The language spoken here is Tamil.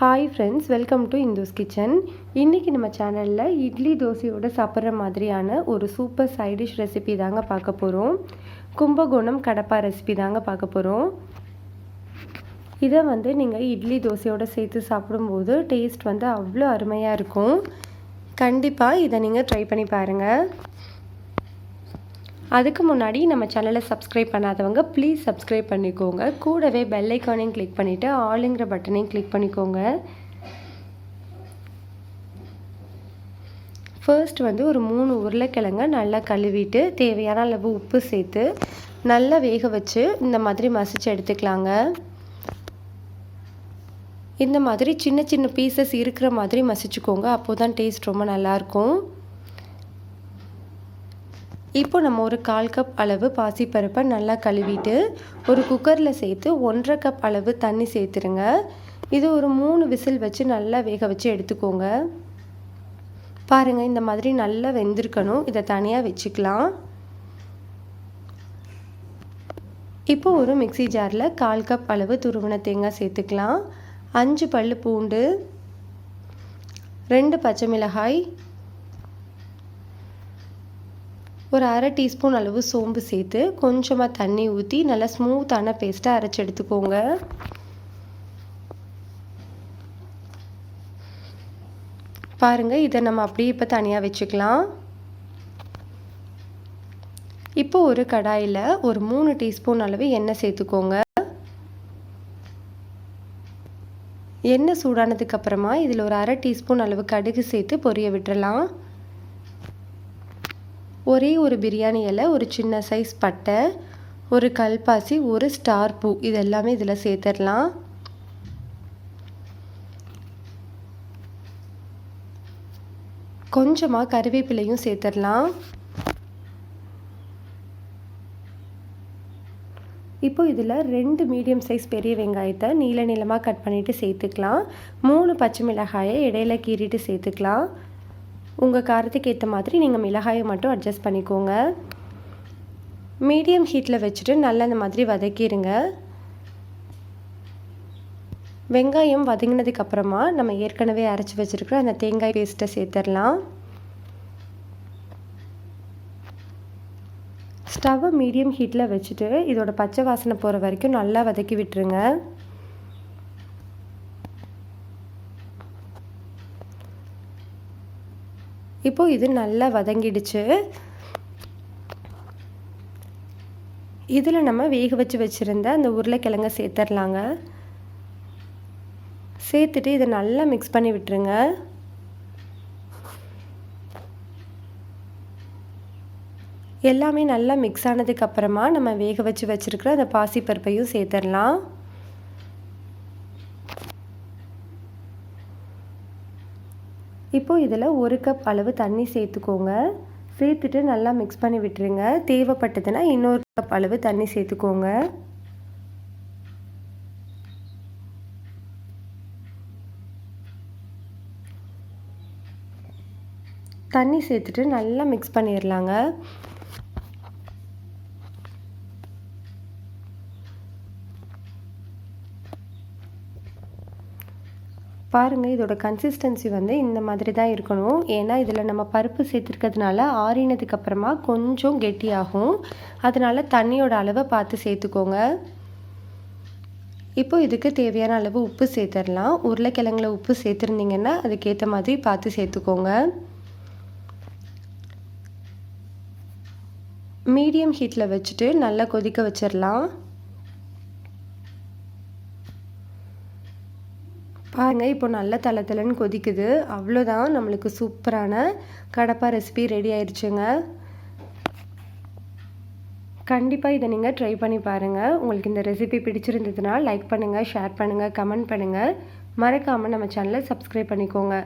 Hi friends, welcome to Indhu's kitchen. இன்றைக்கி நம்ம சேனலில் இட்லி தோசையோடு சாப்பிட்ற மாதிரியான ஒரு சூப்பர் சைட் டிஷ் ரெசிபி தாங்க பார்க்க போகிறோம். கும்பகோணம் கடப்பா ரெசிபி தாங்க பார்க்க போகிறோம். இதை நீங்கள் இட்லி தோசையோடு சேர்த்து சாப்பிடும்போது டேஸ்ட் அவ்வளோ அருமையாக இருக்கும். கண்டிப்பாக இதை நீங்கள் ட்ரை பண்ணி பாருங்கள். அதுக்கு முன்னாடி நம்ம சேனலை சப்ஸ்கிரைப் பண்ணாதவங்க ப்ளீஸ் சப்ஸ்கிரைப் பண்ணிக்கோங்க. கூடவே பெல் ஐக்கானையும் கிளிக் பண்ணிவிட்டு ஆளுங்கிற பட்டனையும் கிளிக் பண்ணிக்கோங்க. ஃபர்ஸ்ட் ஒரு 3 உருளைக்கிழங்க நல்லா கழுவிட்டு தேவையான அளவு உப்பு சேர்த்து நல்லா வேக வச்சு இந்த மாதிரி மசிச்சு எடுத்துக்கலாங்க. இந்த மாதிரி சின்ன சின்ன பீசஸ் இருக்கிற மாதிரி மசிச்சுக்கோங்க, அப்போ தான் டேஸ்ட் ரொம்ப நல்லாயிருக்கும். இப்போ நம்ம ஒரு 1/4 கப் அளவு பாசிப்பருப்பை நல்லா கழுவிட்டு ஒரு குக்கரில் சேர்த்து 1/2 கப் அளவு தண்ணி சேர்த்துருங்க. இது ஒரு 3 விசில் வச்சு நல்லா வேக வச்சு எடுத்துக்கோங்க. பாருங்கள், இந்த மாதிரி நல்லா வெந்திருக்கணும். இதை தனியாக வச்சுக்கலாம். இப்போ ஒரு மிக்ஸி ஜாரில் 1/4 கப் அளவு துருவின தேங்காய் சேர்த்துக்கலாம். 5 பல் பூண்டு, 2 பச்சை மிளகாய், ஒரு 1/2 டீஸ்பூன் அளவு சோம்பு சேர்த்து கொஞ்சமாக தண்ணி ஊற்றி நல்லா ஸ்மூத்தான பேஸ்ட்டை அரைச்சி எடுத்துக்கோங்க. பாருங்கள், இதை நம்ம அப்படியே இப்போ தனியாக வச்சுக்கலாம். இப்போ ஒரு கடாயில் ஒரு 3 டீஸ்பூன் அளவு எண்ணெய் சேர்த்துக்கோங்க. எண்ணெய் சூடானதுக்கப்புறமா இதில் ஒரு 1/2 டீஸ்பூன் அளவு கடுகு சேர்த்து பொரிய விட்டுறலாம். ஒரே ஒரு பிரியாணி இலை, ஒரு சின்ன சைஸ் பட்டை, ஒரு கல்பாசி, ஒரு ஸ்டார் பூ, இது எல்லாமே இதில் சேர்த்துடலாம். கொஞ்சமாக கறிவேப்பிலையும் சேர்த்துடலாம். இப்போ இதில் 2 மீடியம் சைஸ் பெரிய வெங்காயத்தை நீள நீளமாக கட் பண்ணிவிட்டு சேர்த்துக்கலாம். 3 பச்சை மிளகாயை இடையில கீறிட்டு சேர்த்துக்கலாம். உங்கள் காரத்துக்கு ஏற்ற மாதிரி நீங்கள் மிளகாயை மட்டும் அட்ஜஸ்ட் பண்ணிக்கோங்க. மீடியம் ஹீட்டில் வச்சுட்டு நல்லா இந்த மாதிரி வதக்கிடுங்க. வெங்காயம் வதங்கினதுக்கப்புறமா நம்ம ஏற்கனவே அரைச்சி வச்சுருக்கிற அந்த தேங்காய் பேஸ்ட்டை சேர்த்துடலாம். ஸ்டவ்வை மீடியம் ஹீட்டில் வச்சுட்டு இதோட பச்சை வாசனை போகிற வரைக்கும் நல்லா வதக்கி விட்டுருங்க. இப்போது இது நல்லா வதங்கிடுச்சு. இதில் நம்ம வேக வச்சு வச்சுருந்த அந்த உருளைக்கிழங்கை சேர்த்துடலாங்க. சேர்த்துட்டு இதை நல்லா மிக்ஸ் பண்ணி விட்டுருங்க. எல்லாமே நல்லா மிக்ஸ் ஆனதுக்கப்புறமா நம்ம வேக வச்சு வச்சுருக்கிற அந்த பாசிப்பருப்பையும் சேர்த்துடலாம். இப்போது இதில் 1 கப் அளவு தண்ணி சேர்த்துக்கோங்க. சேர்த்துட்டு நல்லா மிக்ஸ் பண்ணி விட்டுருங்க. தேவைப்பட்டதுன்னா இன்னொரு கப் அளவு தண்ணி சேர்த்துக்கோங்க. தண்ணி சேர்த்துட்டு நல்லா மிக்ஸ் பண்ணிடலாங்க. பாருங்கள், இதோட கன்சிஸ்டன்சி இந்த மாதிரி தான் இருக்கணும். ஏன்னா இதில் நம்ம பருப்பு சேர்த்துருக்கிறதுனால ஆறினதுக்கப்புறமா கொஞ்சம் கெட்டியாகும். அதனால் தண்ணியோட அளவை பார்த்து சேர்த்துக்கோங்க. இப்போ இதுக்கு தேவையான அளவு உப்பு சேர்த்துடலாம். உருளைக்கிழங்குல உப்பு சேர்த்துருந்தீங்கன்னா அதுக்கேற்ற மாதிரி பார்த்து சேர்த்துக்கோங்க. மீடியம் ஹீட்டில் வச்சுட்டு நல்லா கொதிக்க வச்சிடலாம். பாருங்கள், இப்போ நல்லா தளன்னு கொதிக்குது. அவ்வளோதான், நம்மளுக்கு சூப்பரான கடப்பா ரெசிபி ரெடி ஆயிடுச்சுங்க. கண்டிப்பாக இதை நீங்கள் ட்ரை பண்ணி பாருங்கள். உங்களுக்கு இந்த ரெசிபி பிடிச்சிருந்ததுன்னா லைக் பண்ணுங்கள், ஷேர் பண்ணுங்கள், கமெண்ட் பண்ணுங்கள். மறக்காமல் நம்ம சேனலை சப்ஸ்கிரைப் பண்ணிக்கோங்க.